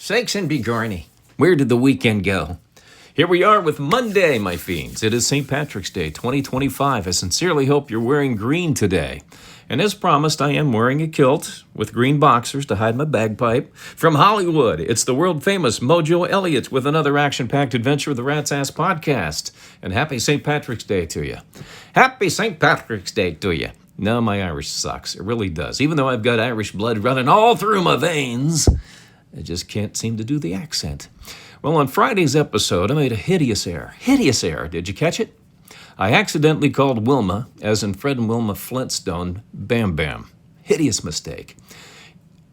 Sakes and begorny, where did the weekend go? Here we are with Monday, my fiends. It is St. Patrick's Day 2025. I sincerely hope you're wearing green today. And as promised, I am wearing a kilt with green boxers to hide my bagpipe. From Hollywood, it's the world-famous Mojo Elliott with another action-packed adventure of the Rat's Ass Podcast. And happy St. Patrick's Day to you. Happy St. Patrick's Day to you. No, my Irish sucks. It really does. Even though I've got Irish blood running all through my veins, I just can't seem to do the accent. Well, on Friday's episode, I made a hideous error. Hideous error. Did you catch it? I accidentally called Wilma, as in Fred and Wilma Flintstone, Bam Bam. Hideous mistake.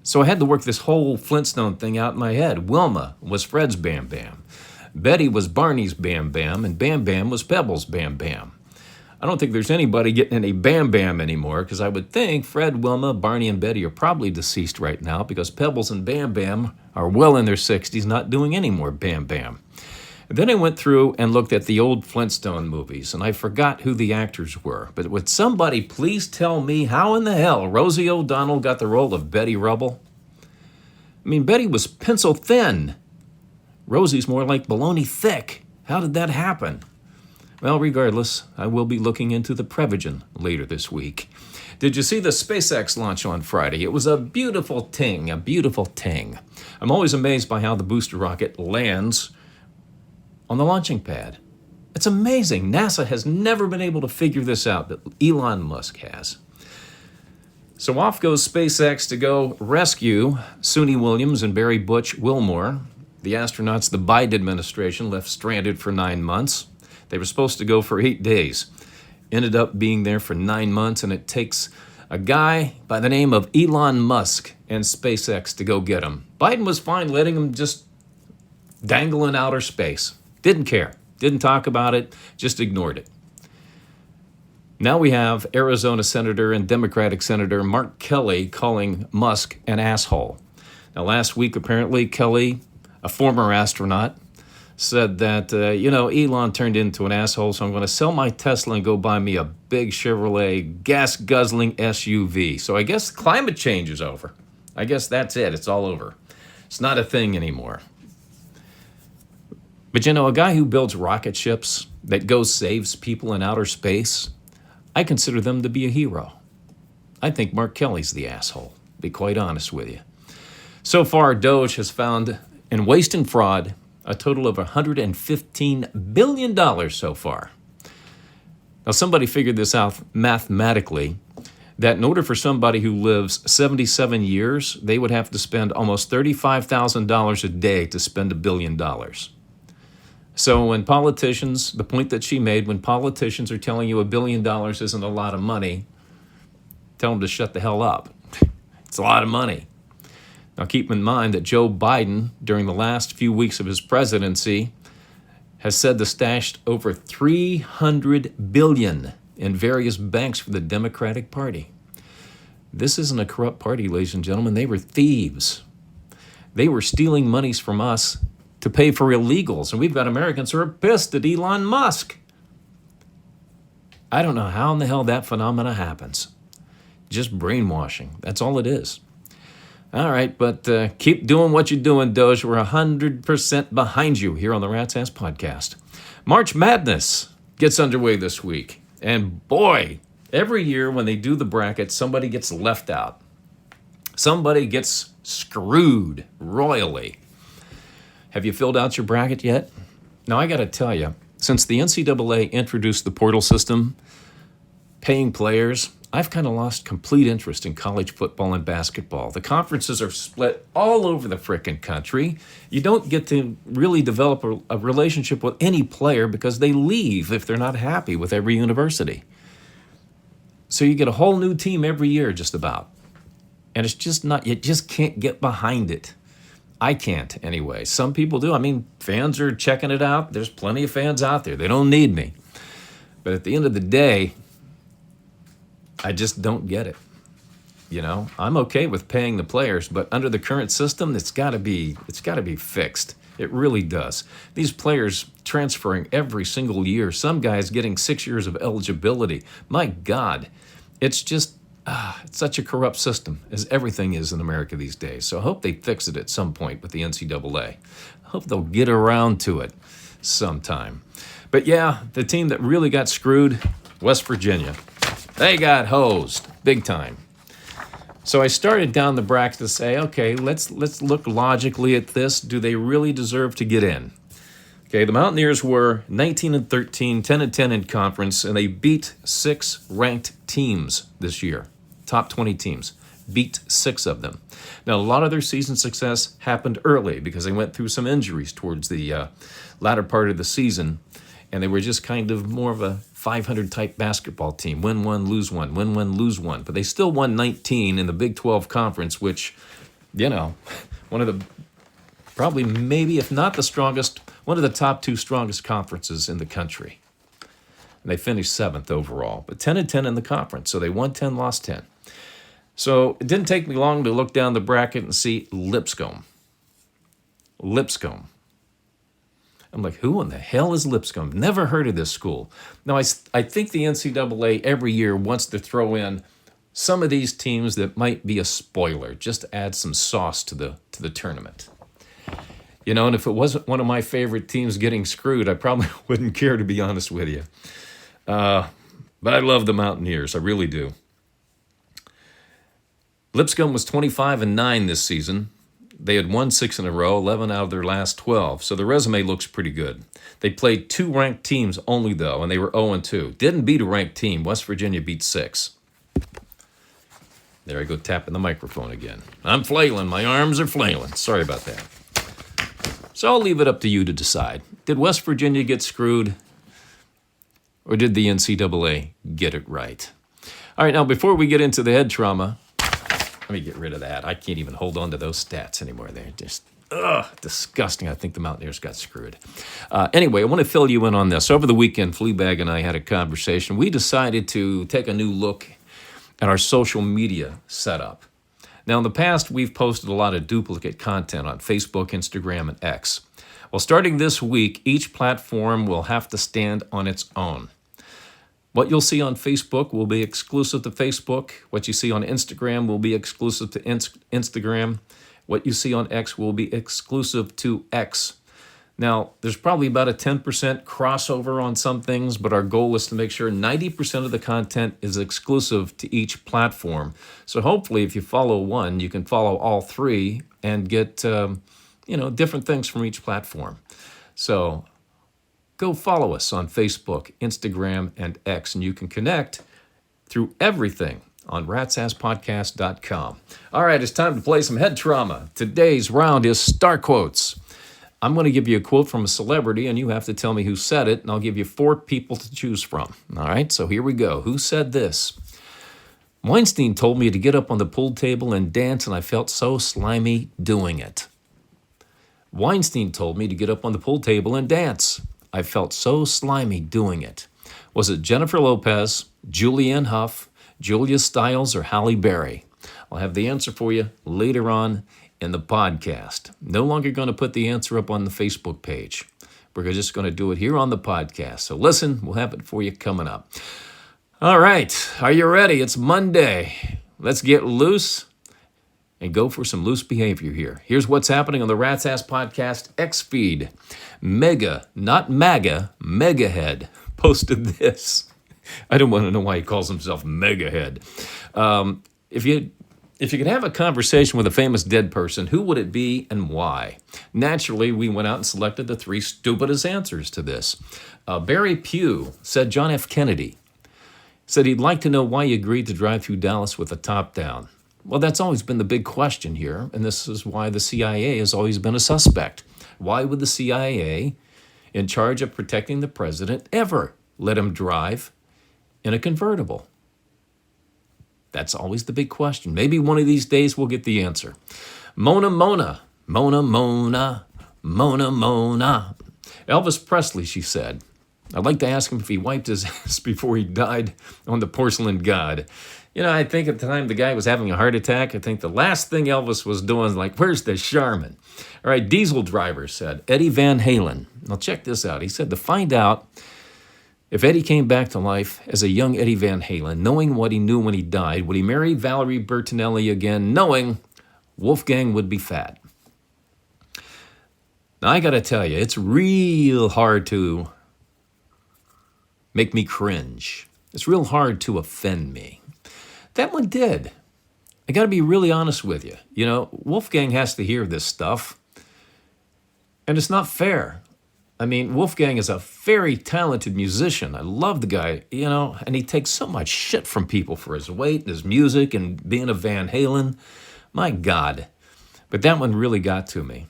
So I had to work this whole Flintstone thing out in my head. Wilma was Fred's Bam Bam. Betty was Barney's Bam Bam, and Bam Bam was Pebble's Bam Bam. I don't think there's anybody getting any Bam Bam anymore, because I would think Fred, Wilma, Barney, and Betty are probably deceased right now, because Pebbles and Bam Bam are well in their 60s, not doing any more Bam Bam. Then I went through and looked at the old Flintstone movies, and I forgot who the actors were. But would somebody please tell me how in the hell Rosie O'Donnell got the role of Betty Rubble? I mean, Betty was pencil thin. Rosie's more like bologna thick. How did that happen? Well, regardless, I will be looking into the Prevagen later this week. Did you see the SpaceX launch on Friday? It was a beautiful ting, a beautiful ting. I'm always amazed by how the booster rocket lands on the launching pad. It's amazing. NASA has never been able to figure this out, but Elon Musk has. So off goes SpaceX to go rescue Suni Williams and Barry Butch Wilmore, the astronauts the Biden administration left stranded for 9 months. They were supposed to go for 8 days. Ended up being there for 9 months, and it takes a guy by the name of Elon Musk and SpaceX to go get him. Biden was fine letting him just dangle in outer space. Didn't care. Didn't talk about it. Just ignored it. Now we have Arizona Senator and Democratic Senator Mark Kelly calling Musk an asshole. Now last week, apparently, Kelly, a former astronaut, said that, Elon turned into an asshole, so I'm going to sell my Tesla and go buy me a big Chevrolet gas-guzzling SUV. So I guess climate change is over. I guess that's it. It's all over. It's not a thing anymore. But a guy who builds rocket ships that goes saves people in outer space, I consider them to be a hero. I think Mark Kelly's the asshole, to be quite honest with you. So far, Doge has found in waste and fraud a total of $115 billion so far. Now, somebody figured this out mathematically, that in order for somebody who lives 77 years, they would have to spend almost $35,000 a day to spend $1 billion. So when politicians, the point that she made, when politicians are telling you $1 billion isn't a lot of money, tell them to shut the hell up. It's a lot of money. Now, keep in mind that Joe Biden, during the last few weeks of his presidency, has said to stashed over $300 billion in various banks for the Democratic Party. This isn't a corrupt party, ladies and gentlemen. They were thieves. They were stealing monies from us to pay for illegals, and we've got Americans who are pissed at Elon Musk. I don't know how in the hell that phenomena happens. Just brainwashing. That's all it is. All right, but keep doing what you're doing, Doge. We're 100% behind you here on the Rat's Ass Podcast. March Madness gets underway this week. And boy, every year when they do the bracket, somebody gets left out. Somebody gets screwed royally. Have you filled out your bracket yet? Now, I got to tell you, since the NCAA introduced the portal system, paying players, I've kind of lost complete interest in college football and basketball. The conferences are split all over the frickin' country. You don't get to really develop a relationship with any player because they leave if they're not happy with every university. So you get a whole new team every year just about. And it's just not, you just can't get behind it. I can't anyway. Some people do. I mean, fans are checking it out. There's plenty of fans out there. They don't need me. But at the end of the day, I just don't get it. I'm okay with paying the players, but under the current system, it's got to be fixed. It really does. These players transferring every single year, some guys getting 6 years of eligibility. My God, it's just It's such a corrupt system, as everything is in America these days. So I hope they fix it at some point with the NCAA. I hope they'll get around to it sometime. But yeah, the team that really got screwed, West Virginia. They got hosed big time. So I started down the bracket to say, okay, let's look logically at this. Do they really deserve to get in? Okay, the Mountaineers were 19-13, 10-10 in conference, and they beat 6 ranked teams this year. Top 20 teams. Beat 6 of them. Now, a lot of their season success happened early because they went through some injuries towards the latter part of the season, and they were just kind of more of a 500 type basketball team. Win one, lose one, win one, lose one. But they still won 19 in the Big 12 Conference, which, one of the probably maybe, if not the strongest, one of the top 2 strongest conferences in the country. And they finished 7th overall, but 10-10 in the conference. So they won 10, lost 10. So it didn't take me long to look down the bracket and see Lipscomb. Lipscomb. I'm like, who in the hell is Lipscomb? Never heard of this school. Now, I think the NCAA every year wants to throw in some of these teams that might be a spoiler, just to add some sauce to the tournament. And if it wasn't one of my favorite teams getting screwed, I probably wouldn't care, to be honest with you. But I love the Mountaineers. I really do. Lipscomb was 25-9 this season. They had won 6 in a row, 11 out of their last 12. So the resume looks pretty good. They played 2 ranked teams only, though, and they were 0-2. Didn't beat a ranked team. West Virginia beat 6. There I go, tapping the microphone again. I'm flailing. My arms are flailing. Sorry about that. So I'll leave it up to you to decide. Did West Virginia get screwed, or did the NCAA get it right? All right, now before we get into the head trauma, let me get rid of that. I can't even hold on to those stats anymore. They're just disgusting. I think the Mountaineers got screwed. Anyway, I want to fill you in on this. Over the weekend, Fleabag and I had a conversation. We decided to take a new look at our social media setup. Now, in the past, we've posted a lot of duplicate content on Facebook, Instagram, and X. Well, starting this week, each platform will have to stand on its own. What you'll see on Facebook will be exclusive to Facebook. What you see on Instagram will be exclusive to Instagram. What you see on X will be exclusive to X. Now, there's probably about a 10% crossover on some things, but our goal is to make sure 90% of the content is exclusive to each platform. So hopefully, if you follow one, you can follow all 3 and get, different things from each platform. So go follow us on Facebook, Instagram, and X, and you can connect through everything on ratsasspodcast.com. All right, it's time to play some head trauma. Today's round is Star Quotes. I'm going to give you a quote from a celebrity, and you have to tell me who said it, and I'll give you 4 people to choose from. All right, so here we go. Who said this? Weinstein told me to get up on the pool table and dance, and I felt so slimy doing it. Weinstein told me to get up on the pool table and dance. I felt so slimy doing it. Was it Jennifer Lopez, Julianne Hough, Julia Stiles, or Halle Berry? I'll have the answer for you later on in the podcast. No longer going to put the answer up on the Facebook page. We're just going to do it here on the podcast. So listen, we'll have it for you coming up. All right, are you ready? It's Monday. Let's get loose and go for some loose behavior here. Here's what's happening on the Rat's Ass Podcast X feed. Mega, not MAGA, Megahead posted this. I don't want to know why he calls himself Megahead. If you could have a conversation with a famous dead person, who would it be and why? Naturally, we went out and selected the 3 stupidest answers to this. Barry Pugh said John F. Kennedy. Said he'd like to know why he agreed to drive through Dallas with the top down. Well, that's always been the big question here, and this is why the CIA has always been a suspect. Why would the CIA, in charge of protecting the president, ever let him drive in a convertible? That's always the big question. Maybe one of these days we'll get the answer. Mona. Elvis Presley, she said. I'd like to ask him if he wiped his ass before he died on the porcelain god. I think at the time the guy was having a heart attack. I think the last thing Elvis was doing is like, where's the Charmin? All right, Diesel Driver said, Eddie Van Halen. Now check this out. He said to find out If Eddie came back to life as a young Eddie Van Halen, knowing what he knew when he died, would he marry Valerie Bertinelli again, knowing Wolfgang would be fat? Now, I got to tell you, it's real hard to make me cringe. It's real hard to offend me. That one did. I got to be really honest with you. You know, Wolfgang has to hear this stuff, and it's not fair. I mean, Wolfgang is a very talented musician. I love the guy, you know, and he takes so much shit from people for his weight and his music and being a Van Halen. My God. But that one really got to me.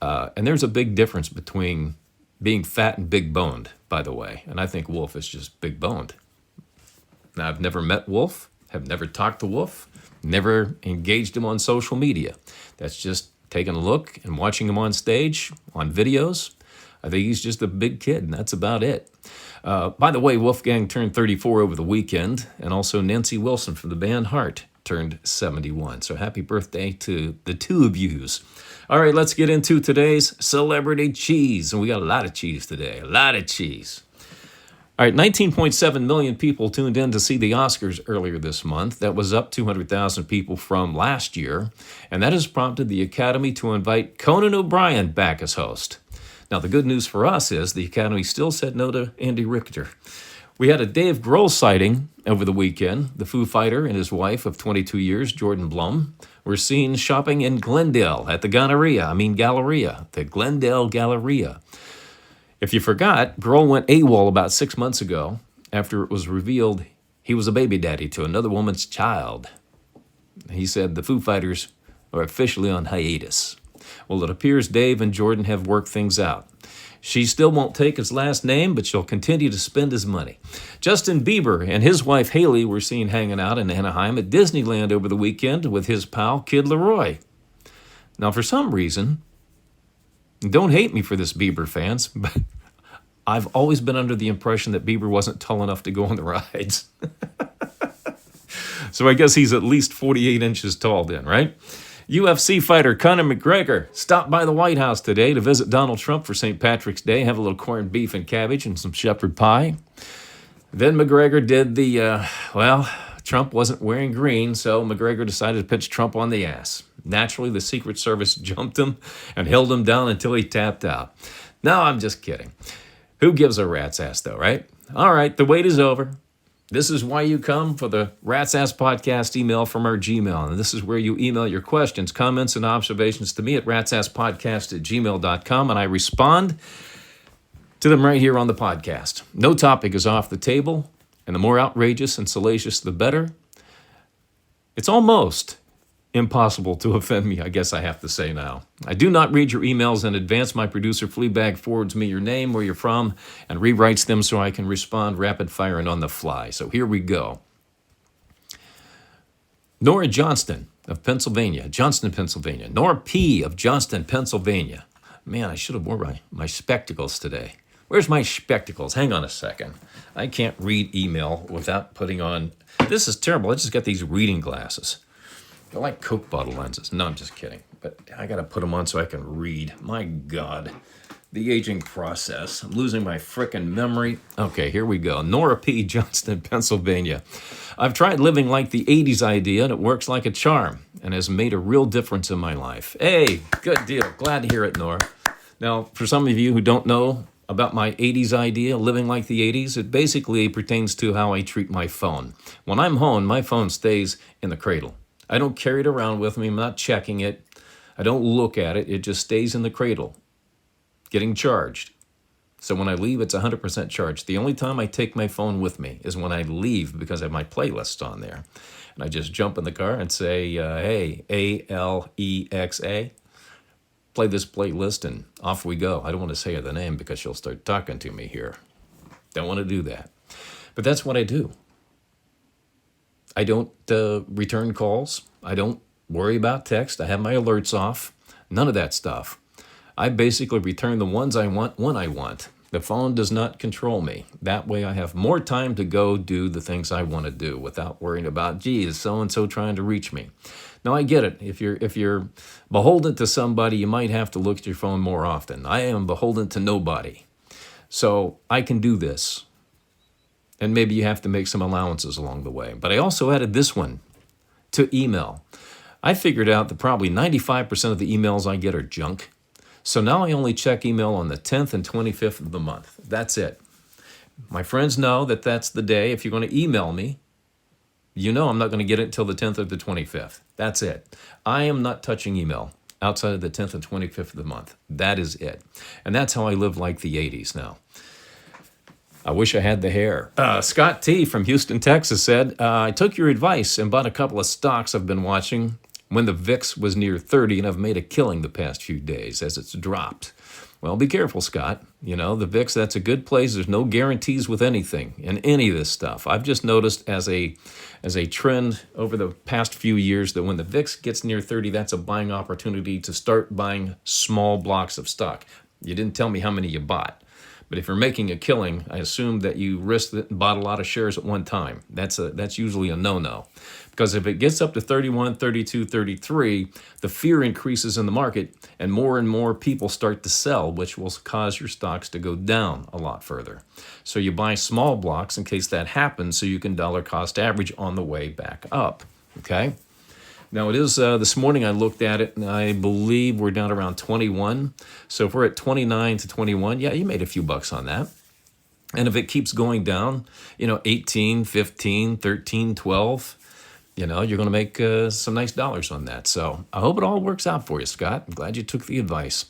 And there's a big difference between being fat and big boned, by the way. And I think Wolf is just big boned. Now, I've never met Wolf, have never talked to Wolf, never engaged him on social media. That's just taking a look and watching him on stage, on videos. I think he's just a big kid, and that's about it. By the way, Wolfgang turned 34 over the weekend, and also Nancy Wilson from the band Heart turned 71. So happy birthday to the two of yous. All right, let's get into today's celebrity cheese. And we got a lot of cheese today, a lot of cheese. All right, 19.7 million people tuned in to see the Oscars earlier this month. That was up 200,000 people from last year. And that has prompted the Academy to invite Conan O'Brien back as host. Now, the good news for us is the Academy still said no to Andy Richter. We had a Dave Grohl sighting over the weekend. The Foo Fighter and his wife of 22 years, Jordan Blum, were seen shopping in Glendale at the Galleria, the Glendale Galleria. If you forgot, Grohl went AWOL about 6 months ago after it was revealed he was a baby daddy to another woman's child. He said the Foo Fighters are officially on hiatus. Well, it appears Dave and Jordan have worked things out. She still won't take his last name, but she'll continue to spend his money. Justin Bieber and his wife Haley were seen hanging out in Anaheim at Disneyland over the weekend with his pal Kid Laroi. Now, for some reason, don't hate me for this, Bieber fans, but I've always been under the impression that Bieber wasn't tall enough to go on the rides. So I guess he's at least 48 inches tall then, right? UFC fighter Conor McGregor stopped by the White House today to visit Donald Trump for St. Patrick's Day, have a little corned beef and cabbage and some shepherd pie. Then McGregor did Trump wasn't wearing green, so McGregor decided to pitch Trump on the ass. Naturally, the Secret Service jumped him and held him down until he tapped out. No, I'm just kidding. Who gives a rat's ass, though, right? All right, the wait is over. This is why you come for the Rat's Ass Podcast email from our Gmail. And this is where you email your questions, comments, and observations to me at ratsasspodcast@gmail.com. And I respond to them right here on the podcast. No topic is off the table. And the more outrageous and salacious, the better. It's almost impossible to offend me, I guess I have to say now. I do not read your emails in advance. My producer, Fleabag, forwards me your name, where you're from, and rewrites them so I can respond rapid fire and on the fly. So here we go. Nora Johnston of Pennsylvania, Johnston, Pennsylvania. Nora P. of Johnston, Pennsylvania. Man, I should have worn my spectacles today. Where's my spectacles? Hang on a second. I can't read email without putting on... This is terrible. I just got these reading glasses. They're like Coke bottle lenses. No, I'm just kidding. But I got to put them on so I can read. My God. The aging process. I'm losing my frickin' memory. Okay, here we go. Nora P. Johnston, Pennsylvania. I've tried living like the 80s idea, and it works like a charm and has made a real difference in my life. Hey, good deal. Glad to hear it, Nora. Now, for some of you who don't know about my 80s idea, living like the 80s, it basically pertains to how I treat my phone. When I'm home, my phone stays in the cradle. I don't carry it around with me. I'm not checking it. I don't look at it. It just stays in the cradle, getting charged. So when I leave, it's 100% charged. The only time I take my phone with me is when I leave because I have my playlists on there. And I just jump in the car and say, hey, Alexa, play this playlist, and off we go. I don't want to say the name because she'll start talking to me here. Don't want to do that. But that's what I do. I don't return calls. I don't worry about text. I have my alerts off. None of that stuff. I basically return the ones I want when I want. The phone does not control me. That way I have more time to go do the things I want to do without worrying about, gee, is so-and-so trying to reach me? Now, I get it. If you're beholden to somebody, you might have to look at your phone more often. I am beholden to nobody. So I can do this. And maybe you have to make some allowances along the way. But I also added this one to email. I figured out that probably 95% of the emails I get are junk. So now I only check email on the 10th and 25th of the month. That's it. My friends know that that's the day. If you're going to email me, you know I'm not going to get it until the 10th or the 25th. That's it. I am not touching email outside of the 10th and 25th of the month. That is it. And that's how I live like the 80s now. I wish I had the hair. Scott T. from Houston, Texas said, I took your advice and bought a couple of stocks I've been watching when the VIX was near 30, and I've made a killing the past few days as it's dropped. Well, be careful, Scott. You know, the VIX, that's a good place. There's no guarantees with anything in any of this stuff. I've just noticed as a trend over the past few years that when the VIX gets near 30, that's a buying opportunity to start buying small blocks of stock. You didn't tell me how many you bought. But if you're making a killing, I assume that you risked it and bought a lot of shares at one time. That's usually a no-no. Because if it gets up to 31, 32, 33, the fear increases in the market and more people start to sell, which will cause your stocks to go down a lot further. So you buy small blocks in case that happens so you can dollar cost average on the way back up. Okay? Now, it is this morning I looked at it, and I believe we're down around 21. So if we're at 29 to 21, yeah, you made a few bucks on that. And if it keeps going down, 18, 15, 13, 12, you're going to make some nice dollars on that. So I hope it all works out for you, Scott. I'm glad you took the advice.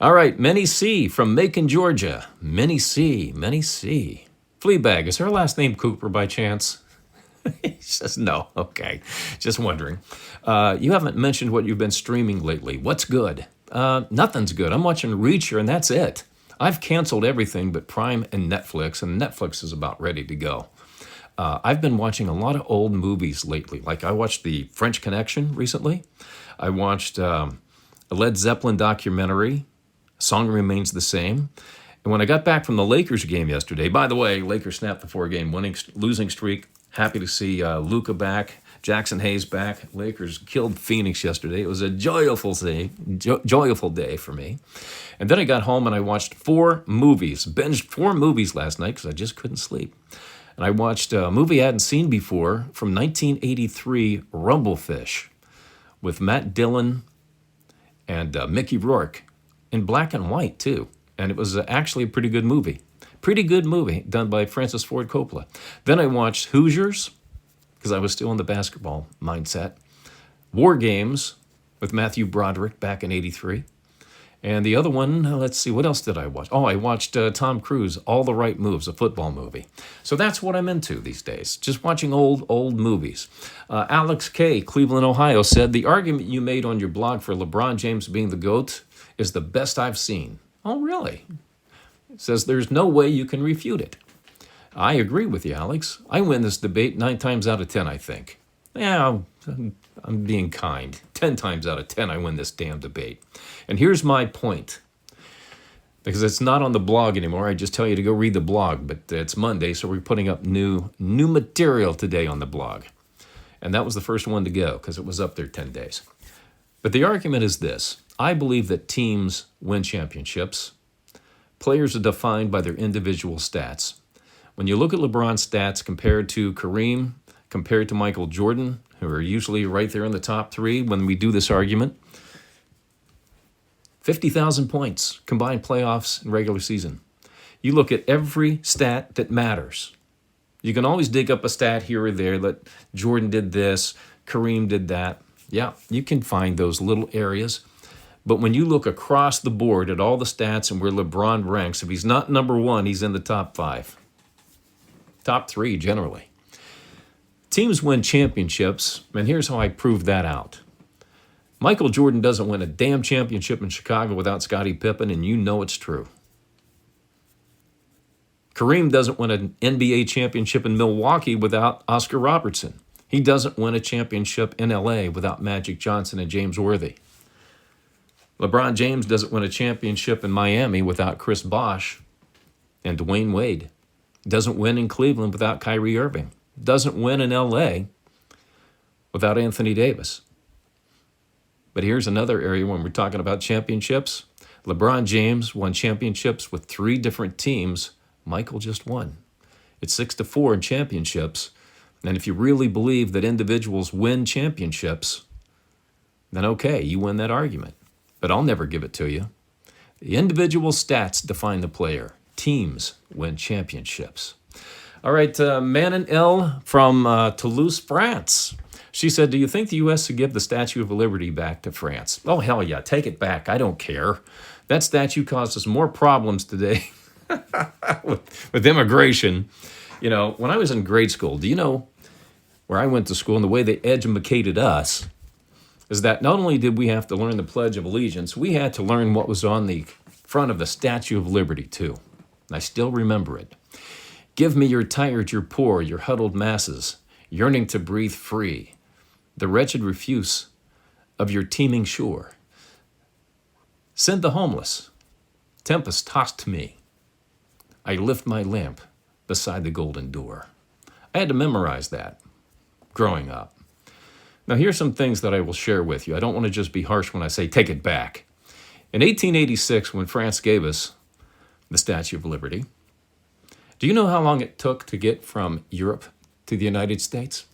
All right, Minnie C. from Macon, Georgia. Minnie C. Fleabag, is her last name Cooper by chance? He says no. Okay, just wondering. You haven't mentioned what you've been streaming lately. What's good? Nothing's good. I'm watching Reacher, and that's it. I've canceled everything but Prime and Netflix, and Netflix is about ready to go. I've been watching a lot of old movies lately. Like I watched The French Connection recently. I watched a Led Zeppelin documentary, Song Remains the Same. And when I got back from the Lakers game yesterday, by the way, Lakers snapped the 4-game losing streak. Happy to see Luka back, Jackson Hayes back. Lakers killed Phoenix yesterday. It was a joyful day for me. And then I got home and I watched 4 movies, binged 4 movies last night because I just couldn't sleep. And I watched a movie I hadn't seen before from 1983, Rumblefish, with Matt Dillon and Mickey Rourke, in black and white too. And it was actually a pretty good movie. Pretty good movie done by Francis Ford Coppola. Then I watched Hoosiers, because I was still in the basketball mindset. War Games with Matthew Broderick back in 83. And the other one, let's see, what else did I watch? Oh, I watched Tom Cruise, All the Right Moves, a football movie. So that's what I'm into these days, just watching old movies. Alex K., Cleveland, Ohio, said, the argument you made on your blog for LeBron James being the GOAT is the best I've seen. Oh, really? Says there's no way you can refute it. I agree with you, Alex. I win this debate 9 times out of 10, I think. Yeah, I'm being kind. 10 times out of 10, I win this damn debate. And here's my point. Because it's not on the blog anymore. I just tell you to go read the blog, but it's Monday, so we're putting up new material today on the blog. And that was the first one to go because it was up there 10 days. But the argument is this. I believe that teams win championships. Players are defined by their individual stats. When you look at LeBron's stats compared to Kareem, compared to Michael Jordan, who are usually right there in the top 3 when we do this argument, 50,000 points, combined playoffs and regular season. You look at every stat that matters. You can always dig up a stat here or there that Jordan did this, Kareem did that. Yeah, you can find those little areas. But when you look across the board at all the stats and where LeBron ranks, if he's not number 1, he's in the top 5. Top 3, generally. Teams win championships, and here's how I prove that out. Michael Jordan doesn't win a damn championship in Chicago without Scottie Pippen, and you know it's true. Kareem doesn't win an NBA championship in Milwaukee without Oscar Robertson. He doesn't win a championship in LA without Magic Johnson and James Worthy. LeBron James doesn't win a championship in Miami without Chris Bosh and Dwayne Wade. Doesn't win in Cleveland without Kyrie Irving. Doesn't win in LA without Anthony Davis. But here's another area when we're talking about championships. LeBron James won championships with 3 different teams. Michael just won. It's 6-4 in championships. And if you really believe that individuals win championships, then okay, you win that argument. But I'll never give it to you. The individual stats define the player. Teams win championships. All right, Manon L. from Toulouse, France. She said, do you think the U.S. should give the Statue of Liberty back to France? Oh, hell yeah, take it back. I don't care. That statue causes more problems today with immigration. You know, when I was in grade school, do you know where I went to school and the way they educated us is that not only did we have to learn the Pledge of Allegiance, we had to learn what was on the front of the Statue of Liberty, too. And I still remember it. Give me your tired, your poor, your huddled masses, yearning to breathe free, the wretched refuse of your teeming shore. Send the homeless, tempest tossed to me. I lift my lamp beside the golden door. I had to memorize that growing up. Now, here's some things that I will share with you. I don't want to just be harsh when I say take it back. In 1886, when France gave us the Statue of Liberty, do you know how long it took to get from Europe to the United States?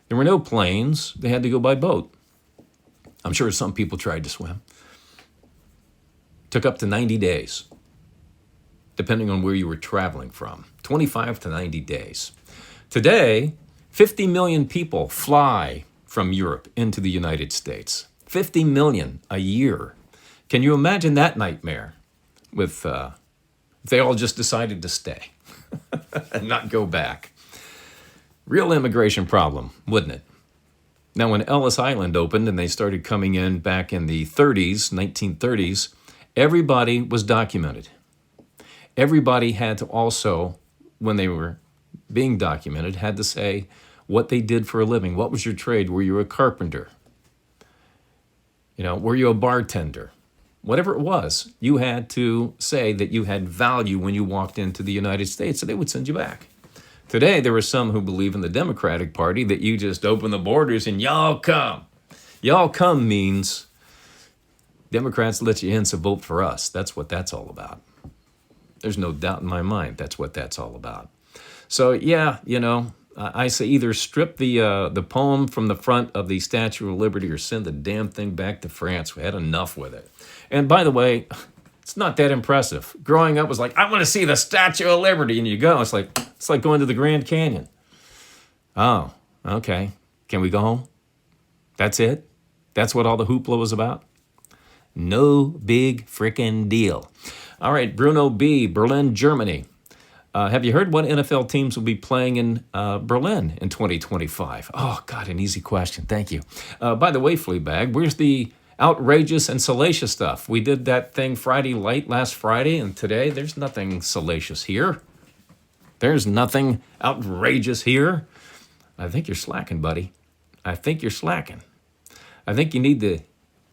There were no planes. They had to go by boat. I'm sure some people tried to swim. Took up to 90 days, depending on where you were traveling from. 25 to 90 days. Today, 50 million people fly from Europe into the United States. 50 million a year. Can you imagine that nightmare with if they all just decided to stay and not go back? Real immigration problem, wouldn't it? Now, when Ellis Island opened and they started coming in back in the 1930s, everybody was documented. Everybody had to also, when they were being documented, had to say what they did for a living. What was your trade? Were you a carpenter? You know, were you a bartender? Whatever it was, you had to say that you had value when you walked into the United States, so they would send you back. Today, there are some who believe in the Democratic Party that you just open the borders and y'all come. Y'all come means Democrats let you in, so vote for us. That's what that's all about. There's no doubt in my mind that's what that's all about. So, yeah, you know, I say either strip the poem from the front of the Statue of Liberty or send the damn thing back to France. We had enough with it. And by the way, it's not that impressive. Growing up was like, I want to see the Statue of Liberty, and you go. It's like going to the Grand Canyon. Oh, okay. Can we go home? That's it? That's what all the hoopla was about? No big frickin' deal. All right, Bruno B., Berlin, Germany. Have you heard what NFL teams will be playing in Berlin in 2025? Oh, God, an easy question. Thank you. By the way, Fleabag, where's the outrageous and salacious stuff? We did that thing Friday Light last Friday, and today there's nothing salacious here. There's nothing outrageous here. I think you're slacking, buddy. I think you're slacking. I think you need to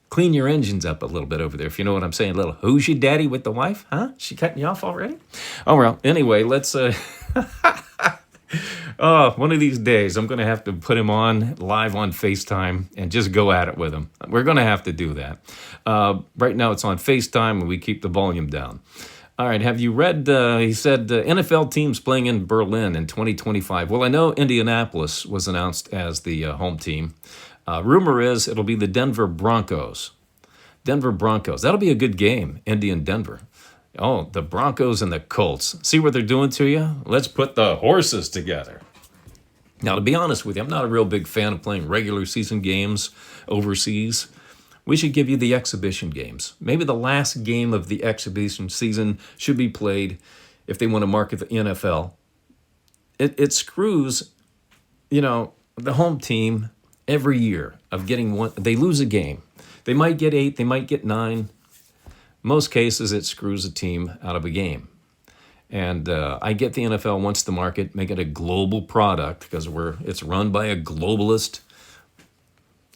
clean your engines up a little bit over there, if you know what I'm saying. A little, who's your daddy with the wife? Huh? She cutting you off already? Oh, well, anyway, let's... one of these days, I'm going to have to put him on live on FaceTime and just go at it with him. We're going to have to do that. Right now, it's on FaceTime, and we keep the volume down. All right, have you read, he said, NFL teams playing in Berlin in 2025. Well, I know Indianapolis was announced as the home team. Rumor is it'll be the Denver Broncos. Denver Broncos. That'll be a good game, Indy and Denver. Oh, the Broncos and the Colts. See what they're doing to you? Let's put the horses together. Now, to be honest with you, I'm not a real big fan of playing regular season games overseas. We should give you the exhibition games. Maybe the last game of the exhibition season should be played if they want to market the NFL. It screws, you know, the home team every year of getting one. They lose a game. They might get 8, they might get 9. Most cases, it screws a team out of a game. And I get the NFL wants to market, make it a global product because it's run by a globalist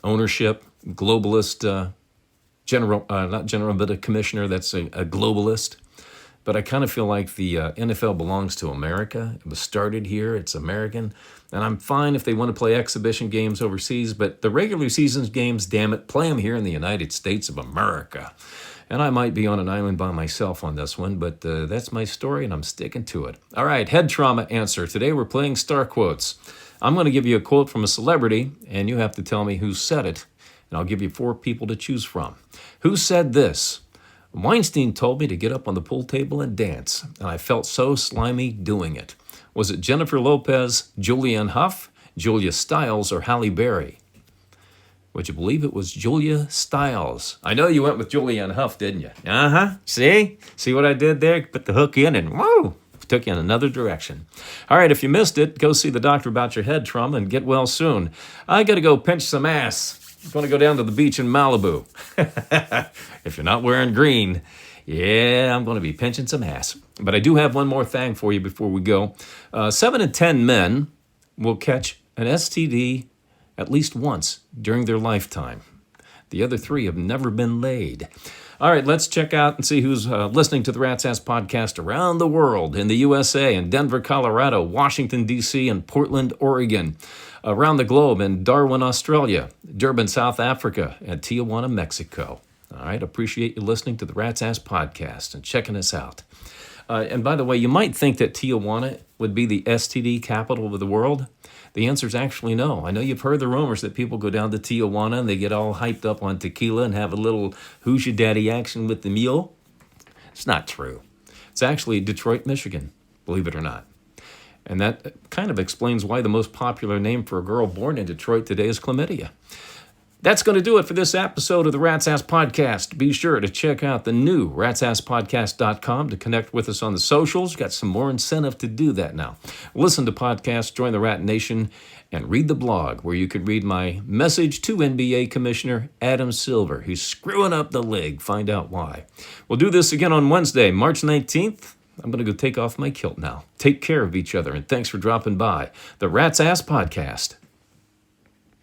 ownership, globalist not general, but a commissioner that's a globalist. But I kind of feel like the NFL belongs to America. It was started here. It's American. And I'm fine if they want to play exhibition games overseas, but the regular season games, damn it, play them here in the United States of America. And I might be on an island by myself on this one, but that's my story and I'm sticking to it. All right, head trauma answer. Today we're playing star quotes. I'm going to give you a quote from a celebrity, and you have to tell me who said it. And I'll give you 4 people to choose from. Who said this? Weinstein told me to get up on the pool table and dance, and I felt so slimy doing it. Was it Jennifer Lopez, Julianne Hough, Julia Stiles, or Halle Berry? Would you believe it was Julia Stiles? I know you went with Julianne Hough, didn't you? Uh-huh. See? See what I did there? Put the hook in and whoa! Took you in another direction. All right, if you missed it, go see the doctor about your head trauma and get well soon. I got to go pinch some ass. I'm going to go down to the beach in Malibu. If you're not wearing green, yeah, I'm going to be pinching some ass. But I do have one more thing for you before we go. 7 in 10 men will catch an STD at least once during their lifetime. The other 3 have never been laid. All right, let's check out and see who's listening to the Rat's Ass podcast around the world, in the USA, in Denver, Colorado, Washington, D.C., and Portland, Oregon, around the globe in Darwin, Australia, Durban, South Africa, and Tijuana, Mexico. All right, appreciate you listening to the Rat's Ass podcast and checking us out. And by the way, you might think that Tijuana would be the STD capital of the world. The answer is actually no. I know you've heard the rumors that people go down to Tijuana and they get all hyped up on tequila and have a little who's your daddy action with the mule. It's not true. It's actually Detroit, Michigan, believe it or not. And that kind of explains why the most popular name for a girl born in Detroit today is chlamydia. That's going to do it for this episode of the Rat's Ass Podcast. Be sure to check out the new ratsasspodcast.com to connect with us on the socials. Got some more incentive to do that now. Listen to podcasts, join the Rat Nation, and read the blog where you can read my message to NBA Commissioner Adam Silver. He's screwing up the league. Find out why. We'll do this again on Wednesday, March 19th. I'm going to go take off my kilt now. Take care of each other, and thanks for dropping by. The Rat's Ass Podcast.